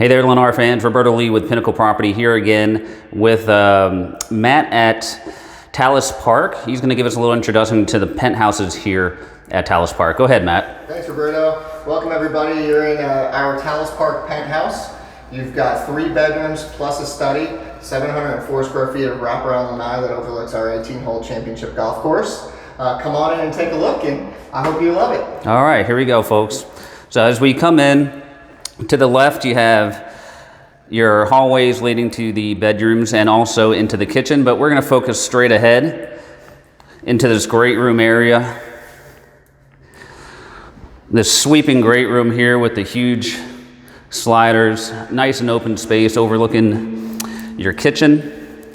Hey there, Lennar fans. Roberto Lee with Pinnacle Property here again with Matt at Talis Park. He's going to give us a little introduction to the penthouses here at Talis Park. Go ahead, Matt. Thanks, Roberto. Welcome, everybody. You're in our Talis Park penthouse. You've got 3 bedrooms plus a study, 704 square feet of wraparound lanai that overlooks our 18-hole championship golf course. Come on in and take a look, and I hope you love it. All right, here we go, folks. So as we come in, to the left, you have your hallways leading to the bedrooms and also into the kitchen, but we're going to focus straight ahead into this great room area. This sweeping great room here with the huge sliders, nice and open space overlooking your kitchen.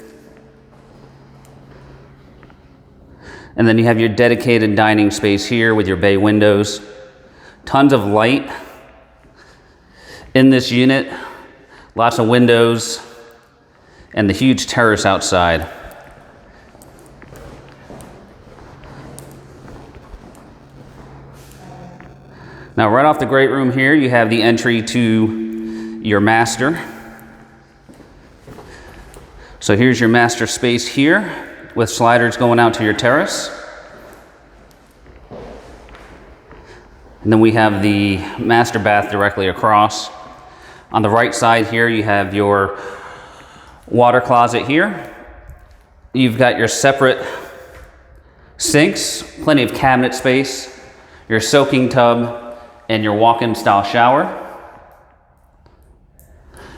And then you have your dedicated dining space here with your bay windows. Tons of light in this unit, lots of windows, and the huge terrace outside. Now, right off the great room here, you have the entry to your master. So here's your master space here with sliders going out to your terrace. And then we have the master bath directly across. On the right side here, you have your water closet here. You've got your separate sinks, plenty of cabinet space, your soaking tub, and your walk-in style shower.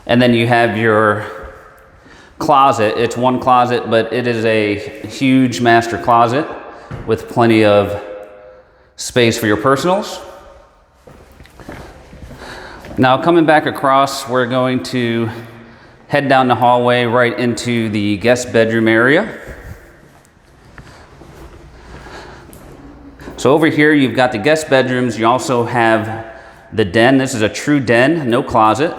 And then you have your closet. It's one closet, but it is a huge master closet with plenty of space for your personals. Now, coming back across, we're going to head down the hallway right into the guest bedroom area. So over here, you've got the guest bedrooms. You also have the den. This is a true den, no closet.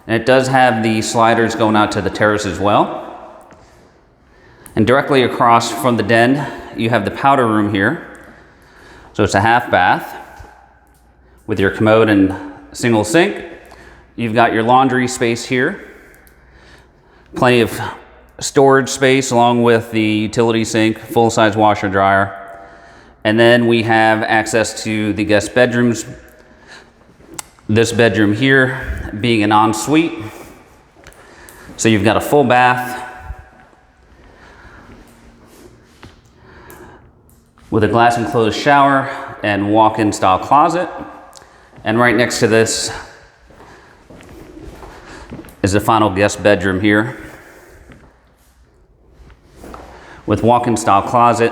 And it does have the sliders going out to the terrace as well. And directly across from the den, you have the powder room here. So it's a half bath with your commode and single sink. You've got your laundry space here. Plenty of storage space along with the utility sink, full-size washer dryer. And then we have access to the guest bedrooms. This bedroom here being an ensuite. So you've got a full bath with a glass enclosed shower and walk-in style closet. And right next to this is the final guest bedroom here with walk-in style closet.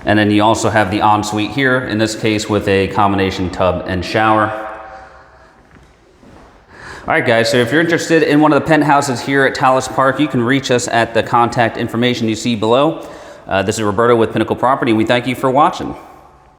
And then you also have the ensuite here, in this case with a combination tub and shower. All right, guys, so if you're interested in one of the penthouses here at Talis Park, you can reach us at the contact information you see below. This is Roberto with Pinnacle Property, and we thank you for watching.